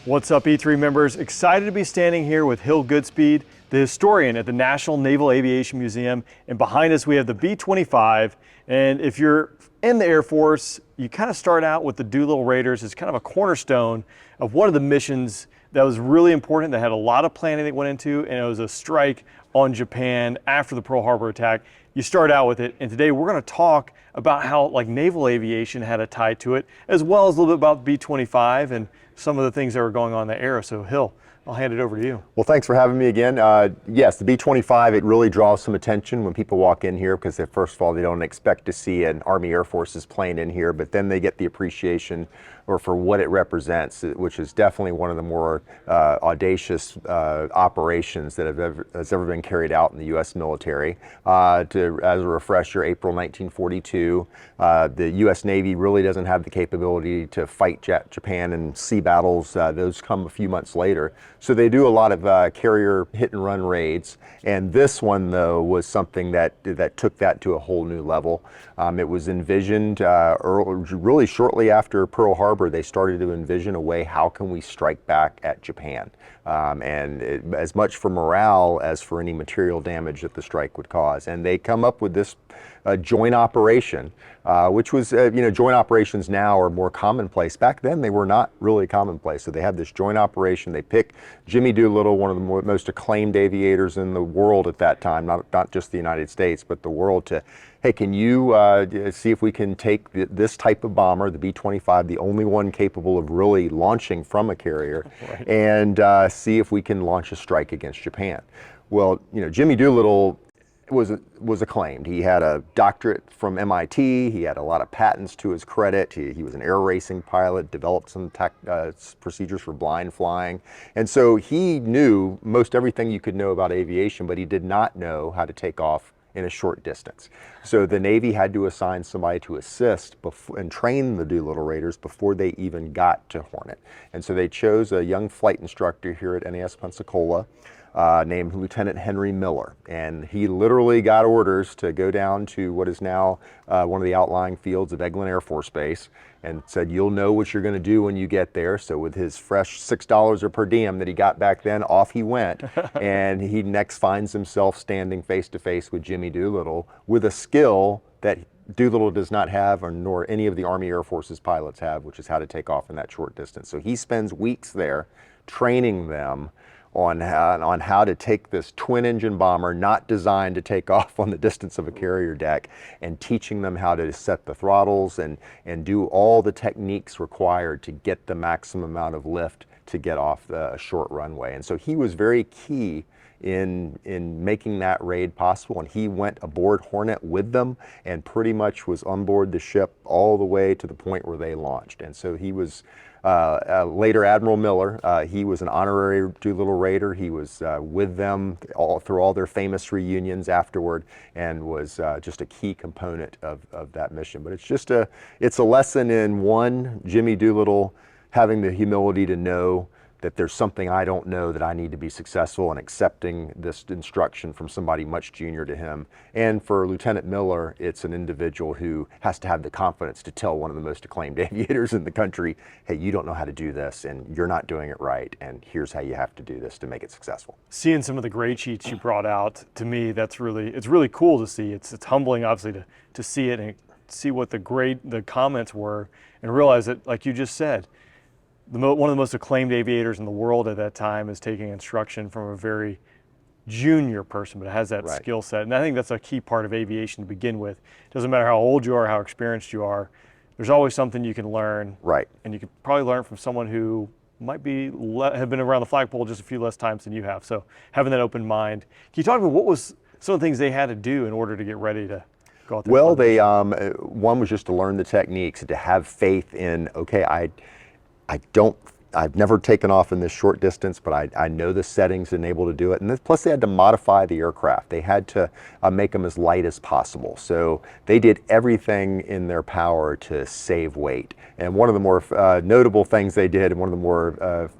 What's up, E3 members? Excited to be standing here with Hill Goodspeed, the historian at the National Naval Aviation Museum. And behind us, we have the B-25. And if you're in the Air Force, you kind of start out with the Doolittle Raiders as kind of a cornerstone of one of the missions that was really important, that had a lot of planning that went into, and it was a strike on Japan after the Pearl Harbor attack. You start out with it, and today we're going to talk about how naval aviation had a tie to it, as well as a little bit about B-25 and some of the things that were going on in the era. So Hill, I'll hand it over to you. Well, thanks for having me again. Yes, the B-25, it really draws some attention when people walk in here because first of all, they don't expect to see an Army Air Forces plane in here, but then they get the appreciation for what it represents, which is definitely one of the more audacious operations that has ever been carried out in the U.S. military. As a refresher, April 1942, the U.S. Navy really doesn't have the capability to fight Japan in sea battles. Those come a few months later. So they do a lot of carrier hit and run raids. And this one, though, was something that took that to a whole new level. It was envisioned really shortly after Pearl Harbor. They started to envision a way, how can we strike back at Japan? As much for morale as for any material damage that the strike would cause. And they come up with this joint operation, which was, joint operations now are more commonplace. Back then, they were not really commonplace. So they have this joint operation. They pick Jimmy Doolittle, one of the most acclaimed aviators in the world at that time, not just the United States, but the world, to, hey, can you see if we can take this type of bomber, the B-25, the only one capable of really launching from a carrier, right, and see if we can launch a strike against Japan. Well, Jimmy Doolittle was acclaimed. He had a doctorate from MIT. He had a lot of patents to his credit. He was an air racing pilot, developed some procedures for blind flying. And so he knew most everything you could know about aviation, but he did not know how to take off in a short distance. So the Navy had to assign somebody to assist and train the Doolittle Raiders before they even got to Hornet. And so they chose a young flight instructor here at NAS Pensacola named Lieutenant Henry Miller. And he literally got orders to go down to what is now one of the outlying fields of Eglin Air Force Base, and said, you'll know what you're going to do when you get there. So with his fresh $6 a per diem that he got back then, off he went. And he next finds himself standing face to face with Jimmy Doolittle with a skill that Doolittle does not have, or nor any of the Army Air Forces pilots have, which is how to take off in that short distance. So he spends weeks there training them on how to take this twin-engine bomber, not designed to take off on the distance of a carrier deck, and teaching them how to set the throttles and do all the techniques required to get the maximum amount of lift to get off the short runway. And so he was very key in making that raid possible, and he went aboard Hornet with them and pretty much was on board the ship all the way to the point where they launched. And so he was later Admiral Miller. He was an honorary Doolittle Raider. He was with them through all their famous reunions afterward, and was just a key component of that mission. But it's a lesson in, one, Jimmy Doolittle having the humility to know that there's something I don't know that I need to be successful, and accepting this instruction from somebody much junior to him. And for Lieutenant Miller, it's an individual who has to have the confidence to tell one of the most acclaimed aviators in the country, hey, you don't know how to do this, and you're not doing it right, and here's how you have to do this to make it successful. Seeing some of the grade sheets you brought out, to me, it's really cool to see. It's humbling, obviously, to see it and see what the comments were, and realize that, like you just said, one of the most acclaimed aviators in the world at that time is taking instruction from a very junior person, but has that right skill set. And I think that's a key part of aviation to begin with. It doesn't matter how old you are, how experienced you are, there's always something you can learn. Right. And you can probably learn from someone who might have been around the flagpole just a few less times than you have. So having that open mind. Can you talk about what was some of the things they had to do in order to get ready to go out there? Well, one was just to learn the techniques, to have faith in, okay, I've never taken off in this short distance, but I know the settings and able to do it. And plus they had to modify the aircraft. They had to make them as light as possible. So they did everything in their power to save weight. And one of the more notable things they did, and one of the more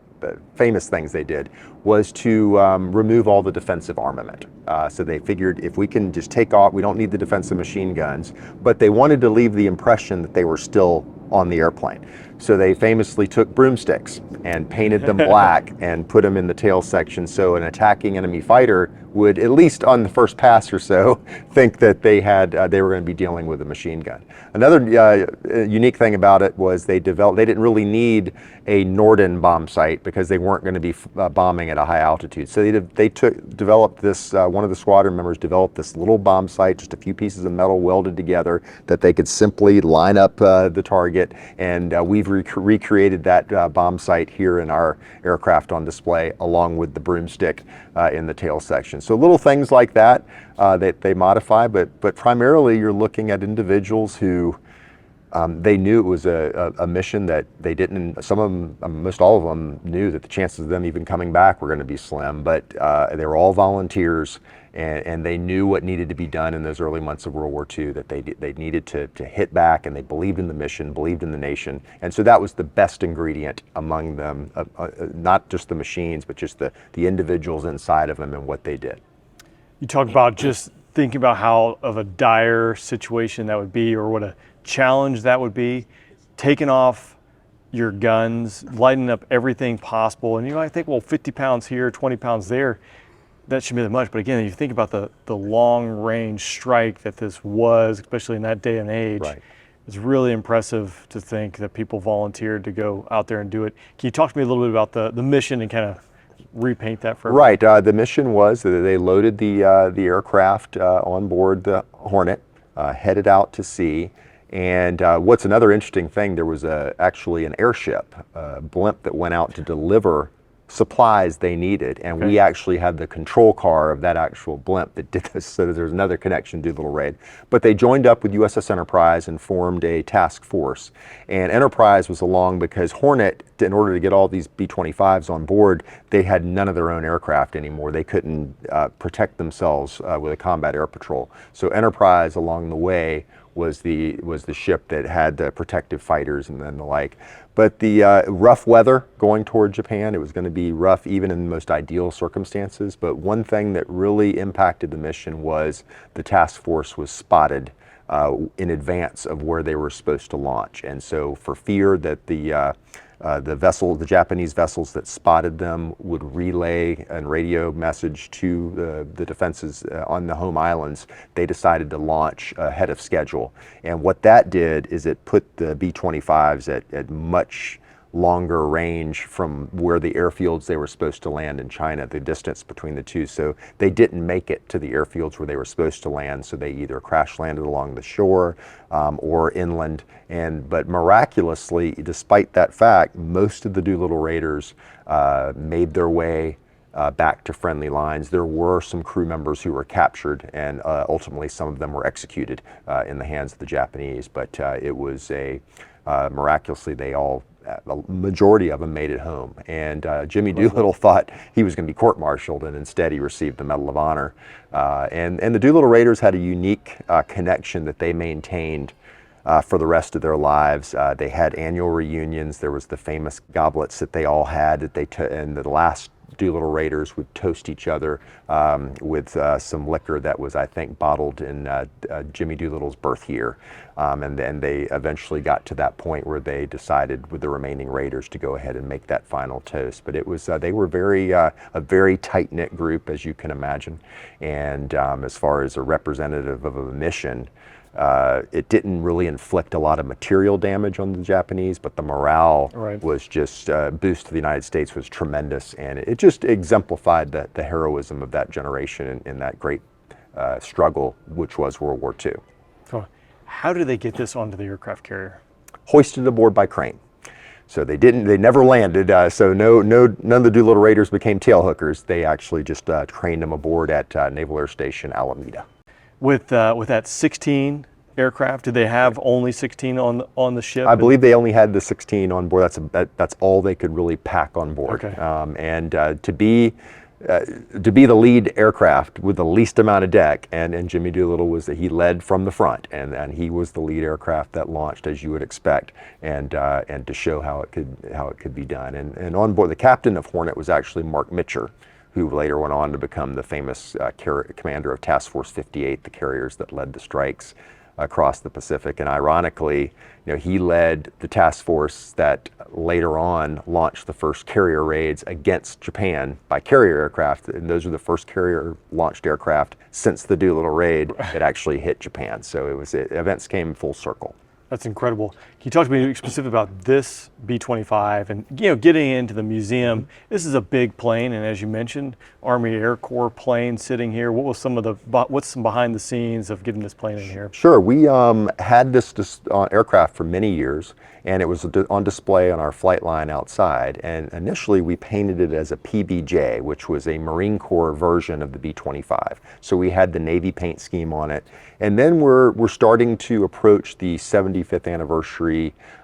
famous things they did, was to remove all the defensive armament. So they figured, if we can just take off, we don't need the defensive machine guns, but they wanted to leave the impression that they were still on the airplane. So they famously took broomsticks and painted them black and put them in the tail section, so an attacking enemy fighter would, at least on the first pass or so, think that they were going to be dealing with a machine gun. Another unique thing about it was they didn't really need a Norden bomb sight because they weren't going to be bombing at a high altitude. So developed this, one of the squadron members developed this little bomb sight, just a few pieces of metal welded together that they could simply line up the target, and we've recreated that bomb sight here in our aircraft on display, along with the broomstick in the tail section. So little things like that that they modify, but primarily you're looking at individuals who they knew it was a mission that they didn't, some of them, most all of them knew that the chances of them even coming back were going to be slim, but they were all volunteers, and they knew what needed to be done in those early months of World War II, that they needed to hit back, and they believed in the mission, believed in the nation. And so that was the best ingredient among them, not just the machines, but just the individuals inside of them and what they did. You talk about just thinking about how of a dire situation that would be, or what a challenge that would be, taking off your guns, lighting up everything possible. And you might think, well, 50 pounds here, 20 pounds there, that shouldn't be that much. But again, you think about the long range strike that this was, especially in that day and age. Right. It's really impressive to think that people volunteered to go out there and do it. Can you talk to me a little bit about the mission and kind of repaint that for everyone? Right. The mission was that they loaded the aircraft on board the Hornet, headed out to sea. And what's another interesting thing, there was actually an airship, a blimp that went out to deliver supplies they needed, and we actually had the control car of that actual blimp that did this, so there's another connection to Doolittle raid. But they joined up with USS Enterprise and formed a task force, and Enterprise was along because Hornet, in order to get all these B-25s on board, they had none of their own aircraft anymore. They couldn't protect themselves with a combat air patrol. So Enterprise along the way was the ship that had the protective fighters and then the like. But the rough weather going toward Japan, it was going to be rough even in the most ideal circumstances. But one thing that really impacted the mission was the task force was spotted in advance of where they were supposed to launch. And so for fear that the Japanese vessels that spotted them would relay a radio message to the defenses on the home islands, they decided to launch ahead of schedule. And what that did is it put the B-25s at much longer range from where the airfields they were supposed to land in China, the distance between the two. So they didn't make it to the airfields where they were supposed to land, so they either crash landed along the shore or inland. But miraculously, despite that fact, most of the Doolittle Raiders made their way back to friendly lines. There were some crew members who were captured, and ultimately some of them were executed in the hands of the Japanese. But it was miraculously, the majority of them made it home. And Jimmy Doolittle thought he was going to be court-martialed, and instead he received the Medal of Honor. And the Doolittle Raiders had a unique connection that they maintained for the rest of their lives. They had annual reunions. There was the famous goblets that they all had that and the last Doolittle Raiders would toast each other with some liquor that was, I think, bottled in Jimmy Doolittle's birth year. And then they eventually got to that point where they decided with the remaining Raiders to go ahead and make that final toast. But it was, they were a very tight-knit group, as you can imagine. And as far as a representative of a mission, it didn't really inflict a lot of material damage on the Japanese, but the morale was just, boost to the United States was tremendous, and it just exemplified the heroism of that generation in that great struggle, which was World War II. So how did they get this onto the aircraft carrier? Hoisted aboard by crane. So they never landed, so none of the Doolittle Raiders became tailhookers. They actually just craned them aboard at Naval Air Station Alameda. With that 16 aircraft, did they have only 16 on the ship? I believe they only had the 16 on board. That's all they could really pack on board. Okay. And to be the lead aircraft with the least amount of deck, and Jimmy Doolittle he led from the front, and he was the lead aircraft that launched, as you would expect, and to show how it could be done. And on board, the captain of Hornet was actually Mark Mitcher, who later went on to become the famous commander of Task Force 58, the carriers that led the strikes. across the Pacific. And ironically, he led the task force that later on launched the first carrier raids against Japan by carrier aircraft. And those are the first carrier launched aircraft since the Doolittle raid that actually hit Japan. So events came full circle. That's incredible. Can you talk to me specifically about this B-25 and getting into the museum? This is a big plane, and as you mentioned, Army Air Corps plane sitting here. What's some behind the scenes of getting this plane in here? Sure, we had this aircraft for many years, and it was on display on our flight line outside. And initially, we painted it as a PBJ, which was a Marine Corps version of the B-25. So we had the Navy paint scheme on it. And then we're starting to approach the 75th anniversary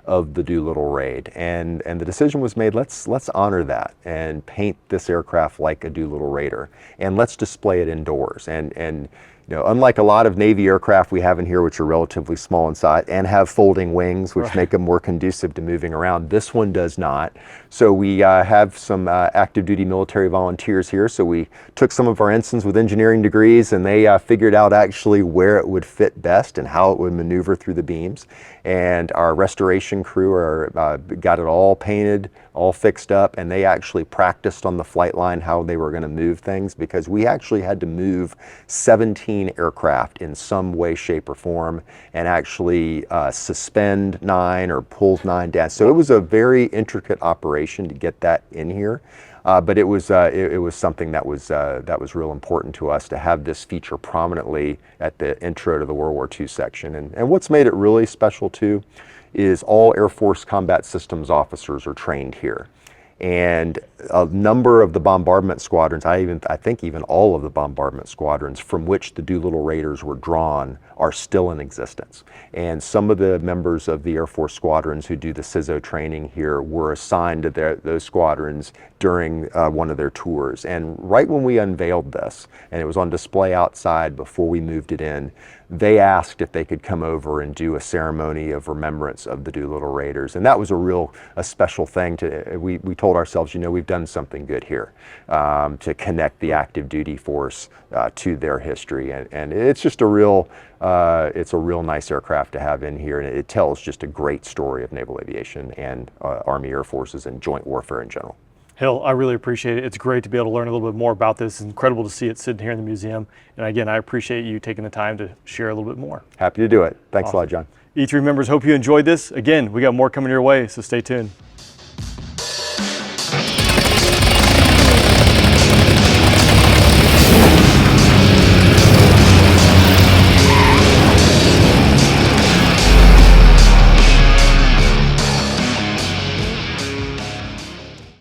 of the Doolittle raid, and the decision was made, let's honor that and paint this aircraft like a Doolittle raider, and let's display it indoors. And unlike a lot of Navy aircraft we have in here, which are relatively small in size and have folding wings, which make them more conducive to moving around, this one does not. So we have some active duty military volunteers here. So we took some of our ensigns with engineering degrees, and they figured out actually where it would fit best and how it would maneuver through the beams. And our restoration crew got it all painted, all fixed up, and they actually practiced on the flight line how they were going to move things, because we actually had to move 17 aircraft in some way, shape, or form, and actually suspend 9 or pull 9 down. So it was a very intricate operation to get that in here. But it was something that was real important to us to have this feature prominently at the intro to the World War II section. And what's made it really special too is all Air Force Combat Systems officers are trained here. And a number of the bombardment squadrons, I think even all of the bombardment squadrons from which the Doolittle Raiders were drawn are still in existence. And some of the members of the Air Force squadrons who do the CISO training here were assigned to those squadrons during one of their tours. And right when we unveiled this, and it was on display outside before we moved it in, they asked if they could come over and do a ceremony of remembrance of the Doolittle Raiders. And that was a special thing. We told ourselves, we've done something good here to connect the active duty force to their history. And it's just it's a real nice aircraft to have in here. And it tells just a great story of naval aviation and Army Air Forces and joint warfare in general. Hill, I really appreciate it. It's great to be able to learn a little bit more about this. It's incredible to see it sitting here in the museum. And again, I appreciate you taking the time to share a little bit more. Happy to do it. Thanks a lot, John. E3 members, hope you enjoyed this. Again, we got more coming your way, so stay tuned.